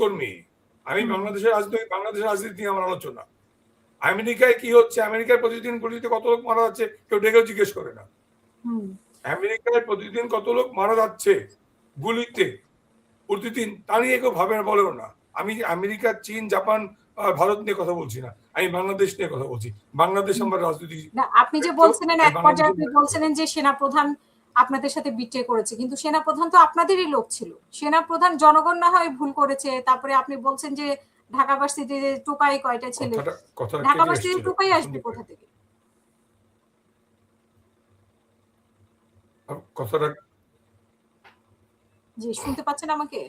কর্মী, আমি বাংলাদেশের রাজনীতি নিয়ে আমার আলোচনা। আমেরিকায় কি হচ্ছে, আমেরিকায় প্রতিদিন গুলিতে কত লোক মারা যাচ্ছে কেউ ডেকেও জিজ্ঞেস করে না। আমেরিকায় প্রতিদিন কত লোক মারা যাচ্ছে গুলিতে প্রতিদিন, তা নিয়ে কেউ ভাবে বলেও না। আমি আমেরিকা, চীন, জাপান, ভারত নিয়ে কথা বলছি না, আমি বাংলাদেশ নিয়ে কথা বলছি। বাংলাদেশ আমার রাজনীতি। আপনি যে বলছিলেন এক পর্যায়ে আপনি বলছিলেন যে সেনাপ্রধান আপনাদের সাথে বিট্রে করেছে, কিন্তু সেনাপ্রধান তো আপনাদেরই লোক ছিল। সেনাপ্রধান জনগণ না হয় ভুল করেছে, তারপরে আপনি বলছেন যে ঢাকা ভার্সিটিতে টোকাই কয়টা ছেলে, ঢাকা ভার্সিটিতে টোকাই আসবে কোথা থেকে? কথাটা জি, শুনতে পাচ্ছেন আমাকে?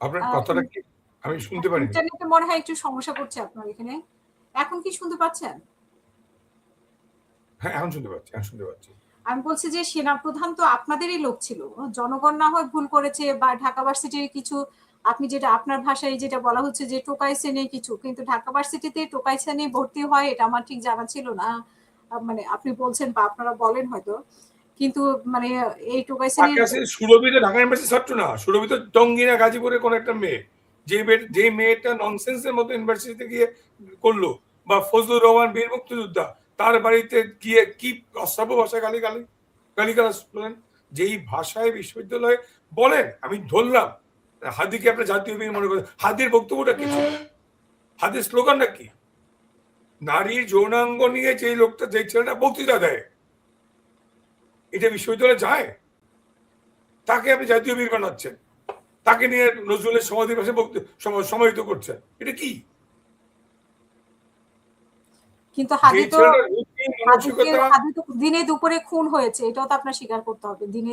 আপনার কথাটা কি আমি শুনতে পারিনি। ইন্টারনেটে মনে হয় একটু সমস্যা করছে আপনার এখানে। এখন কি শুনতে পাচ্ছেন? হ্যাঁ, এখন শুনতে পাচ্ছি। আমি বলছি যে সেনাপ্রধান তো আপনাদেরই লোক ছিল। জনগণ না হয় ভুল করেছে, বা ঢাকা ভার্সিটির কিছু, আপনি যেটা আপনার ভাষায় যেটা বলা হচ্ছে যে টোকাই শ্রেণী কিছু, কিন্তু ঢাকা ভার্সিটিতে টোকাই শ্রেণী ভর্তি হয় এটা আমার ঠিক জানা ছিল না। মানে আপনি বলছেন বা আপনারা বলেন হয়তো, কিন্তু মানে এই টোকাই শ্রেণীর সুরভিত ঢাকা ইউনিভার্সিটির ছাত্র না, সুরভিত টঙ্গী না গাজীপুরে কোন একটা মেয়ে, যে মেয়েটা ননসেন্সের মতো ইউনিভার্সিটিতে গিয়ে করলো, বা ফজলুর রহমান বীর মুক্তিযোদ্ধা তার বাড়িতে গিয়ে কি অশ্রাব্য ভাষায় গালিগালাজ করলেন, যেই ভাষায় বিশ্ববিদ্যালয়ে বলেন। আমি ধরলাম হাদিকে আপনার জাতীয় বীর মনে করেন, হাদির বক্তব্যটা কি ছিল, হাদির স্লোগানটা কি? নারীর যৌনাঙ্গ নিয়ে যে লোকটা, যে ছেলেটা বক্তৃতা দেয়, এটা বিশ্ববিদ্যালয়ে যায়? তাকে আপনি জাতীয় বীর বানাচ্ছেন, তাকে নিয়ে নজরুলের সমাধির পাশে সমাহিত করছেন, এটা কি? কিন্তু হাদি তো দিনে দুপুরে খুন হয়েছে, এটাও তো আপনার স্বীকার করতে হবে। দিনে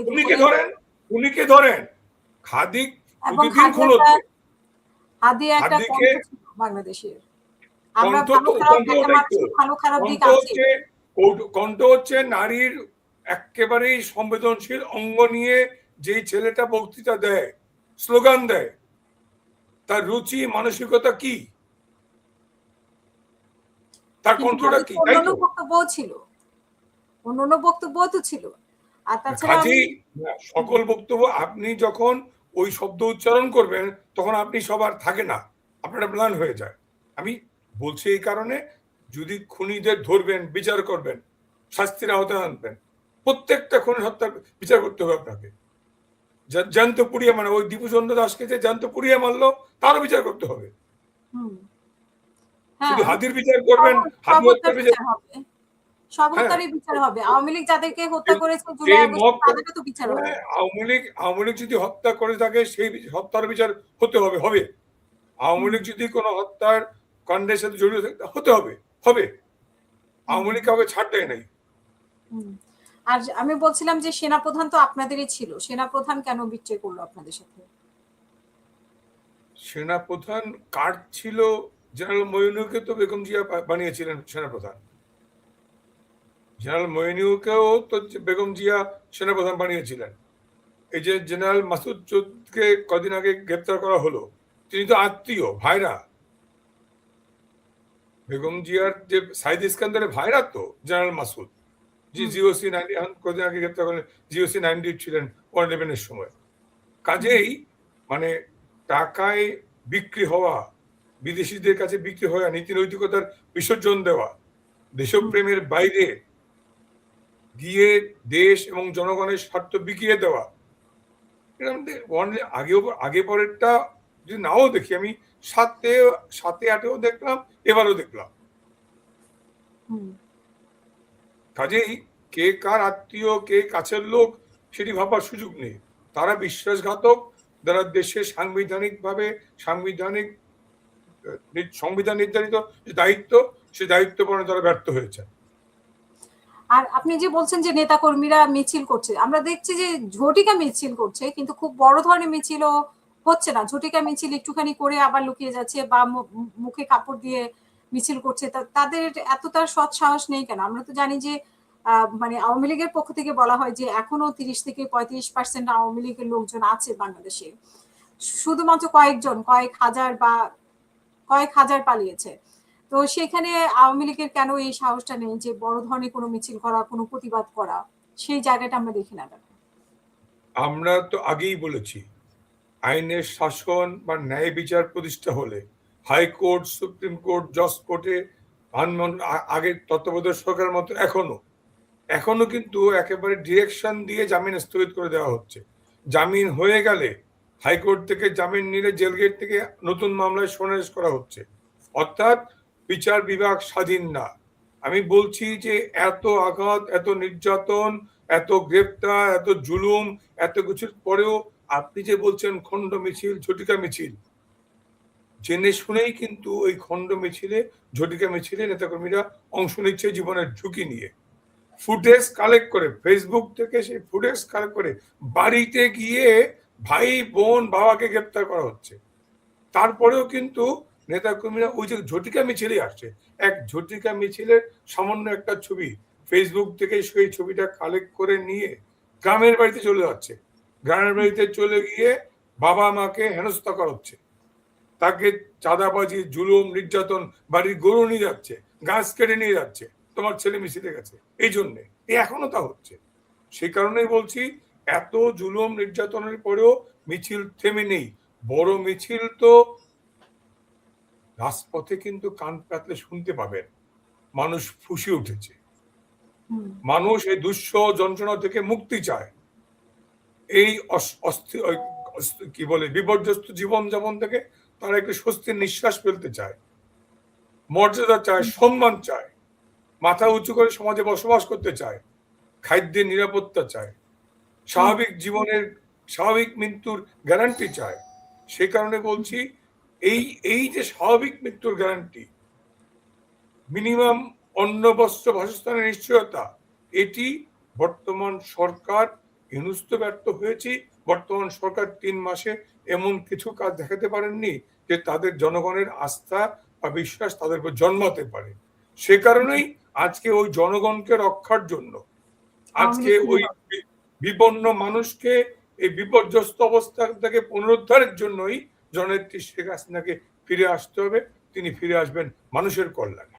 উনিকে ধরেন খাদিক প্রতিদিন খুন হচ্ছে। হাদি একটা কণ্ঠ ছিল বাংলাদেশের। আমরা ভালো খারাপ দিক আছে। কণ্ঠ হচ্ছে নারীর একেবারেই সংবেদনশীল অঙ্গ নিয়ে যেই ছেলেটা বক্তৃতা দেয়, স্লোগান দেয়, তার রুচি মানসিকতা কি, তার কণ্ঠটা কি? অন্যান্য বক্তব্য ছিল, অন্যান্য বক্তব্য তো ছিল। আর তাছাড়া সকল বক্তব্য আপনি যখন ওই শব্দ উচ্চারণ করবেন তখন আপনি সবার থাকে না, আপনারা প্ল্যান হয়ে যায়। আমি বলছি এই কারণে, যদি খুনিদের ধরবেন, বিচার করবেন, শাস্তির আওতায় আনবেন, প্রত্যেকটা খুনের হত্যার বিচার করতে হবে আপনাকে। জ্যান্ত পুড়িয়ে, মানে ওই দীপুচন্দ্র দাসকে যে জ্যান্ত পুড়িয়ে মারলো তারও বিচার করতে হবে। শুধু হাদির বিচার করবেন, হাদি হত্যার বিচার হবে, সব হত্যারই বিচার হবে। আওয়ামী লীগ যাদেরকে হত্যা করেছে জুলাই আগস্টে তাদেরও তো বিচার হবে। আওয়ামী লীগ যদি হত্যা করে থাকে সেই হত্যার বিচার হতে হবে। আওয়ামী লীগ যদি কোনো হত্যার কাণ্ডের সাথে জড়িত হতে হবে। আওয়ামী লীগ কাউকে ছাড় দেয় নাই। আর আমি বলছিলাম যে সেনাপ্রধান তো আপনাদেরই ছিল, সেনাপ্রধান কেন বিট্রে করলো আপনাদের সাথে? সেনাপ্রধান কার্ড ছিল জেনারেল মইনুকে, তো বেগম জিয়া বানিয়েছিলেন সেনাপ্রধান। জেনারেল মইনুকেও তো বেগম জিয়া সেনাপ্রধান বানিয়েছিলেন। এই যে জেনারেল মাসুদ চৌধুরীকে কদিন আগে গ্রেপ্তার করা হলো, তিনি তো আত্মীয়, ভাইরা। বেগম জিয়ার যে সাইদ ইস্কান্দারের ভাইরা তো জেনারেল মাসুদ, জি জিওসি 90, এখন কদিন আগে গ্রেপ্তার করলেন, জিওসি 90 ছিলেন 11 সময়। কাজেই মানে টাকায় বিক্রি হওয়া, বিদেশিদের কাছে বিক্রি হওয়া, নীতি নৈতিকতার বিসর্জন দেওয়া, দেশপ্রেমের বাইরে গিয়ে দেশ এবং জনগণের স্বার্থ বিকিয়ে দেওয়া, আগে পরেরটা যদি নাও দেখি, আমি 7-8-ও দেখলাম, এবারও দেখলাম। কাজেই কে কার আত্মীয়, কে কাছের লোক সেটি ভাবার সুযোগ নেই। তারা বিশ্বাসঘাতক, যারা দেশের সংবিধান নির্ধারিত যে দায়িত্ব, সেই দায়িত্ব পালনে তারা ব্যর্থ হয়েছে। আর আপনি যে বলছেন যে নেতা কর্মীরা মিছিল করছে, আমরা দেখছি যে ঝটিকা মিছিল করছে, কিন্তু খুব বড় ধরনের মিছিলও হচ্ছে না। ঝটিকা মিছিল একটুখানি করে আবার লুকিয়ে যাচ্ছে, বা মুখে কাপড় দিয়ে মিছিল করছে। তাদের এতটা সৎ সাহস নেই কেন? আমরা তো জানি যে মানে আওয়ামী লীগের পক্ষ থেকে বলা হয় যে এখনো 30-35% আওয়ামী লীগের লোকজন আছে বাংলাদেশে, শুধুমাত্র কয়েক হাজার পালিয়েছে। তো সেখানে আওয়ামী লীগের কেন এই সাহসটা নেই যে বড় ধরনের কোনো মিছিল করা, কোনো প্রতিবাদ করা? সেই জায়গাটা আমরা দেখি না। আমরা তো আগেই বলেছি, আইনের শাসন বা ন্যায় বিচার প্রতিষ্ঠা হলে হাইকোর্ট, সুপ্রিম কোর্ট, জজ কোর্টে আগের তত্ত্বাবধায়ক সরকারের মতো এখনো কিন্তু একেবারে ডিরেকশন দিয়ে জামিন স্থগিত করে দেওয়া হচ্ছে। জামিন হয়ে গেলে হাইকোর্ট থেকে জামিন নিলে জেল গেট থেকে নতুন মামলায় সুনারেশ করা হচ্ছে। অর্থাৎ বিচার বিভাগ স্বাধীন না। আমি বলছি যে এত আঘাত, এত নির্যাতন, এত গ্রেপ্তার, এত জুলুম, এত কিছুর পরেও আপনি যে বলছেন খণ্ড মিছিল, ঝটিকা মিছিল, জেনে শুনেই কিন্তু ওই খণ্ড মিছিলে, ঝটিকা মিছিলে নেতাকর্মীরা অংশ নিচ্ছে জীবনের ঝুঁকি নিয়ে। ফুটেজ কালেক্ট করে, ফেসবুক থেকে সেই ফুটেজ কালেক্ট করে বাড়িতে গিয়ে ভাই, বোন, বাবাকে গ্রেপ্তার করা হচ্ছে। তারপরেও কিন্তু নেতাকর্মীরা ওই যে ঝটিকা মিছিলে আসছে, এক ঝটিকা মিছিলের সামান্য একটা ছবি ফেসবুক থেকে সেই ছবিটা কালেক্ট করে নিয়ে গ্রামের বাড়িতে চলে যাচ্ছে। গ্রামের বাড়িতে চলে গিয়ে বাবা মাকে হেনস্থা করা হচ্ছে, তাকে চাঁদাবাজি, জুলুম, নির্যাতন, বাড়ির গরু নিয়ে যাচ্ছে, গাছ কেটে নিয়ে যাচ্ছে, তোমার ছেলে মিছিলে গেছে। এই জন্যে এখনো তা হচ্ছে। সেই কারণেই বলছি, এত জুলুম নির্যাতনের পরেও মিছিল থেমে নেই। বড় মিছিল তো রাজপথে কিন্তু কান পাতলে শুনতে পাবেন, মানুষ ফুঁসে উঠেছে। মানুষ এই দুঃসহ যন্ত্রণা থেকে মুক্তি চায়, এই কি বলে বিপর্যস্ত জীবন যাপন থেকে তারা একটু স্বস্তির নিঃশ্বাস ফেলতে চায়, মর্যাদা চায়, সম্মান চায়, মাথা উঁচু করে সমাজে বসবাস করতে চায়, খাদ্যের নিরাপত্তা চায়, স্বাভাবিক জীবনের, স্বাভাবিক মৃত্যুর গ্যারান্টি চায়। সে কারণে বলছি, এই যে স্বাভাবিক মৃত্যুর গ্যারান্টি, মিনিমাম অন্ন, বস্ত্র, বাসস্থানের নিশ্চয়তা, এটি বর্তমান সরকার হিনুস্ত ব্যর্থ হয়েছে। বর্তমান সরকার 3 মাসে এমন কিছু কাজ দেখাতে পারেননি যে তাদের জনগণের আস্থা বা বিশ্বাস তাদের উপর জন্মাতে পারে। সে কারণেই আজকে ওই জনগণকে রক্ষার জন্য, আজকে ওই বিপন্ন মানুষকে এই বিপর্যস্ত অবস্থা থেকে পুনরুদ্ধারের জন্যই জননেত্রী শেখ হাসিনাকে ফিরে আসতে হবে। তিনি ফিরে আসবেন মানুষের কল্যাণে।